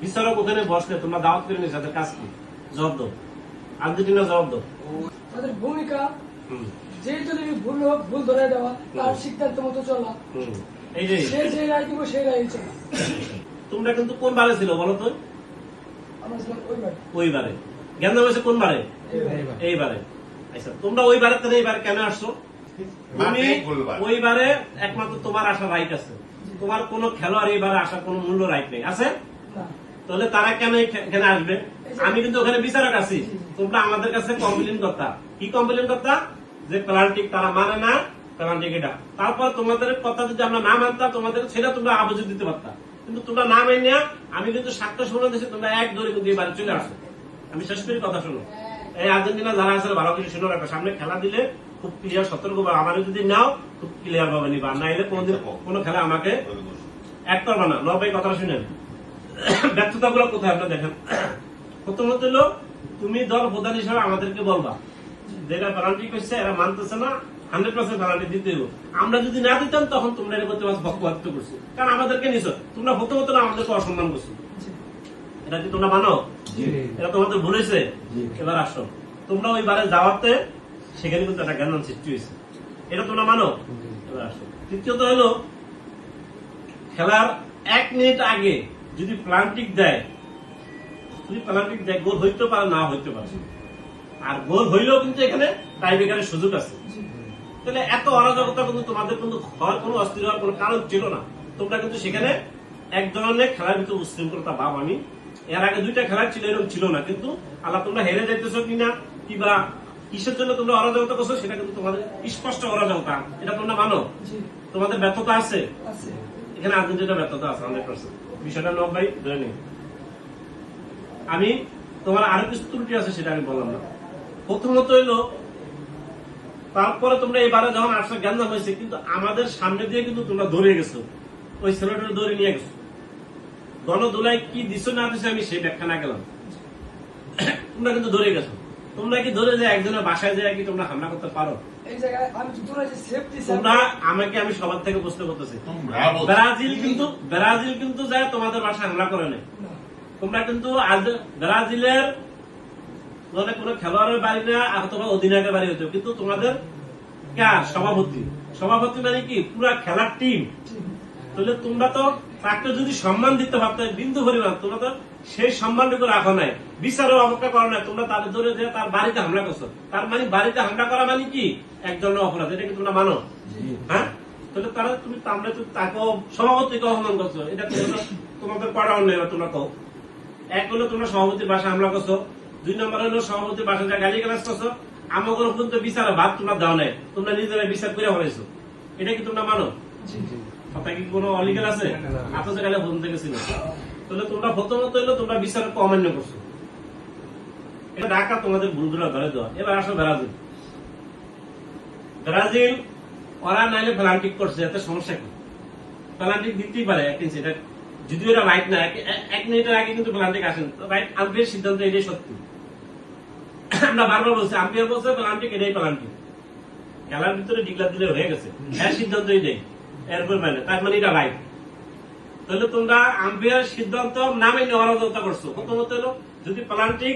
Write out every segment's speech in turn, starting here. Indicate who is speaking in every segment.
Speaker 1: বিচারক ওখানে বসলে তোমরা দাওয়াত করে নিয়ে তাদের কাজ কি? জবাব দাও, আর্জেন্টিনা জবাব দাও।
Speaker 2: তাদের ভূমিকা যে যদি ভুল ধরে দেওয়া, তার সিদ্ধান্ত মতো চলা,
Speaker 1: এই যে
Speaker 2: যে রায় দিব সেই রায় চলা।
Speaker 1: তোমরা কিন্তু কোন বারে ছিল বলো তো?
Speaker 2: আমরা ছিলাম
Speaker 1: ওই বারে। জ্ঞান হয়েছে কোন বারে? এইবারে। আচ্ছা, তোমরা ওই বারে তাহলে এইবার কেন আসছো? তুমি ওই বারে একমাত্র তোমার আসার রাইট আছে, তোমার কোন খেলোয়াড় এইবারে আসার কোন মূল্য রাইট নেই, আছে? তাহলে তারা কেন এখানে আসবে? আমি কিন্তু ওখানে বিচারক আছি, তোমরা আমাদের কাছে কমপ্লেন করতা। কি কমপ্লেন করতা? যে পেনাল্টি তারা মানে না, পেনাল্টি এটা। তারপর তোমাদের কথা যদি আমরা না মানতাম, তোমাদের সেটা তোমরা আবেদন দিতে পারতাম, কিন্তু তোমরা না মানিয়া আমি কিন্তু সাক্ষ্য শোনা দিয়েছি, তোমরা এক ধরে কিন্তু এবারে চলে আসো। আমি শেষ করি কথা শোনো। এই আর্জেন্টিনা যারা আছে ভালো কিছু শুনে রাখো, সামনে খেলা দিলে খুব ক্লিয়ার সতর্ক আমার যদি নাও খুব ক্লিয়ার ভাবে নিবা, নাইলে কোনদিন কোন খেলা আমাকে একতরফা না। ভাই কথা শুনেন, ব্যর্থতা গুলো কোথায় আপনারা দেখেন। প্রথমত হলো তুমি দল প্রধান হিসাবে আমাদেরকে বলবা যেটা পেনাল্টি করছে এরা মানতেছে না, 100% পেনাল্টি দিতে হবে। আমরা যদি না দিতাম তখন তোমরা এর প্রতি পক্ষপাতিত্ব করছো, কারণ আমাদেরকে নিছো। তোমরা প্রথমত না আমাদেরকে অসম্মান করছো, এটা কি তোমরা মানো? এটা তোমাদের ভুলেছে। এবার আসো, তোমরা ওই বারে যাওয়াতে সেখানে কিন্তু একটা জ্ঞান সৃষ্টি হয়েছে, এটা তোমরা মানো? এবার আসো, তৃতীয়ত হলো খেলার 1 মিনিট আগে যদি প্লান্টিক দেয়, গোল হইতে পারে না হইতে পারে, আর গোল হইলেও কিন্তু এখানে টাইব্রেকারের সুযোগ আছে। তাহলে এত অরাজকতা কিন্তু তোমাদের কিন্তু হওয়ার কোনো অস্থির হওয়ার কোনো কারণ ছিল না। তোমরা কিন্তু সেখানে এক ধরনের খেলার ভিতরে উচ্ছৃঙ্খলতা ভাব, আমি এর আগে 2টা খেলা ছিল এরকম ছিল না, কিন্তু আল্লাহ তোমরা হেরে যাইতেছো কিনা কিবা কিসের জন্য তোমরা অরাজকতা করছো সেটা কিন্তু তোমাদের স্পষ্ট অরাজকতা, এটা তোমরা মানো? তোমাদের ব্যর্থতা আছে এখানে, আর্জেন্টিনার ব্যর্থতা আছে 100%। বিষয়টা লোক ভাই ধরে নেই। আমি তোমার আরো কিছু ত্রুটি আছে সেটা আমি বললাম না। প্রথমত হইলো তারপরে তোমরা এবারে যখন আসলে জ্ঞান হয়েছে, কিন্তু আমাদের সামনে দিয়ে কিন্তু তোমরা দৌড়ে গেছো, ওই ছেলেটার দৌড়ে নিয়ে গেছো। গণদোলায় কি দিছো না দিছো আমি সেই ব্যাখ্যা না গেলাম, তোমরা কিন্তু দৌড়ে গেছো। তোমরা কি ধরে যায় একজনের বাসায় যায় কি তোমরা হামলা করতে পারো? তোমরা আমাকে আমি সবার থেকে প্রশ্ন করতেছি, ব্রাজিল কিন্তু যায় তোমাদের বাসায় হামলা করে নাই। তোমরা কিন্তু ব্রাজিলের মানে কোন খেলোয়াড়ের বাড়ি না, আর তোমার অধিনায়কের বাড়ি হতো, কিন্তু তোমাদের সভাপতি মানে কি পুরা খেলার টিম। তাহলে তোমরা তো তাকে যদি সম্মান দিতে পারতো বিন্দু পরিমাণ, তোমরা তো সেই সম্মানটুকু রাখো নাই, বিচারও অপেক্ষা করো না। তোমরা তাদের ধরে যে তার বাড়িতে হামলা করছো, তার মানে বাড়িতে হামলা করা মানে কি এক ধরনের অপরাধ, এটা কি তোমরা মানো? হ্যাঁ, তাহলে তারা তুমি তাকেও সভাপতিকে অপমান করছো, এটা তোমাদের করা অন্যায়। তোমরা কও, এক হলো তোমরা সভাপতির বাসায় হামলা করছো, 2 নম্বর হলো সভাপতির বাসায় যা গালি গালাজ করছো, আমার কোনো পর্যন্ত বিচার ভাব তোমরা দাও নাই, তোমরা নিজেরা বিচার করে ফেলেছো, এটা কি তোমরা মানো? কথা কি কোনো অলিগাল আছে? আপনাদের গালে বলতে গেছিল। তাহলে তোমরা প্রথমত হইলো তোমরা বিচারকে অমান্য করছো, এটা ঢাকা তোমাদের ভুলগুলো ধরে দেওয়া। এবার আসো ব্রাজিল ওরা নাইলে পেনাল্টি করছে, এতে সমস্যা কি? পেনাল্টি দিতেই পারে 1 ইঞ্চি, এটা যদিও এটা রাইট না, 1 মিনিটের আগে কিন্তু পেনাল্টি আসেন, রাইট আম্পায়ার সিদ্ধান্ত এটাই সত্যি। আমরা বারবার বলছি আম্পায়ার বলছে পেনাল্টি, এটাই পেনাল্টি, খেলার ভিতরে ডিক্লার দিলে হয়ে গেছে, এর সিদ্ধান্ত এটাই, এরপর মানে তার মানে এটা রাইট। তাহলে তোমরা আম্পায়ার সিদ্ধান্ত না মেনে অরাজকতা করছো। প্রথমত হলো যদি পেনাল্টি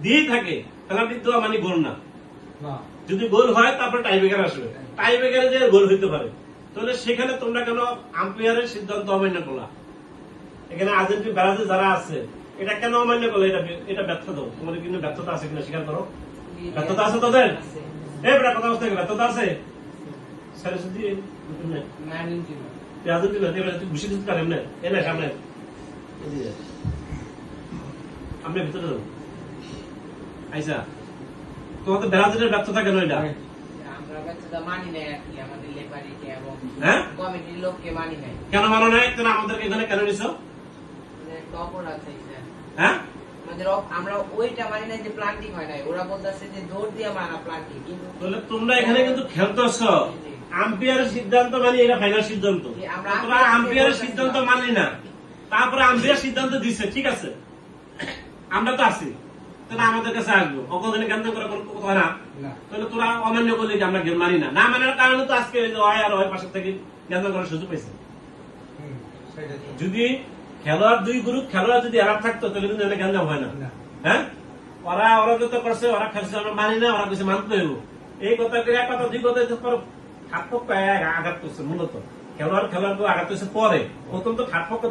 Speaker 1: দিয়ে থাকে, পেনাল্টি দেওয়া মানে গোল না, যদি গোল হয় তারপর টাইব্রেকার আসবে, টাইব্রেকারে যে গোল হইতে পারে। তাহলে সেখানে তোমরা কেন আম্পায়ারের সিদ্ধান্ত অমান্য করলা? এখানে আর্জেন্টিনা ব্রাজিল যারা আছে এটা কেন অমান্য করলো? এটা ব্যর্থতা দাও, তোমাদের কিন্তু ব্যর্থতা আছে কিনা স্বীকার করো। ব্যর্থতা আছে তোদের? বেটা কথা বলতে ব্যর্থতা আছে। ঘুষি দিতে পারেন না, এনে সামনে আপনি ভিতরে যাবো। আইসা তোমাদের ব্রাজিলের ব্যর্থতা কেন? এটা কেন মানো নাই? আমাদেরকে এখানে কেন নিছ? হ্যাঁ,
Speaker 3: আমরা ওইটা মানি না যে প্লান্টিং হয় নাই, ওরা বলতেছে যে দৌড় দিয়ে মারা প্লান্টিং। কিন্তু
Speaker 1: তোমরা এখানে কিন্তু খেলতেছ আম্পায়ারের সিদ্ধান্ত মানি, এটা ফাইনাল সিদ্ধান্ত। তোমরা আম্পায়ারের সিদ্ধান্ত মানি না, তারপরে আম্পায়ার সিদ্ধান্ত দিচ্ছে, ঠিক আছে আমরা তো আছি, তাহলে আমাদের কাছে আসবো অকদিনে জ্ঞান করে কথা না। তাহলে তোরা অমান্য করলে যে আমরা মানি না, না মানার কারণে তো আজকে হয় আর হয় পাশের থেকে জ্ঞান করার সুযোগ পাইছে। যদি খেলোয়াড় দুই গ্রুপ, খেলোয়াড় যদি আলাপ থাকতো তাহলে কিন্তু এনে গ্যাঞ্জাম হয় না। হ্যাঁ, ওরা যত করছে, ওরা খেলছে, আমরা মানি না, ওরা কিছু মানতে হইব, এই কথা করে এক কথা দুই কথা হাত পক্ষ আঘাত করছে। মূলত খেলোয়াড় আঘাত করছে পরে, প্রথম তো হাত পক্ষ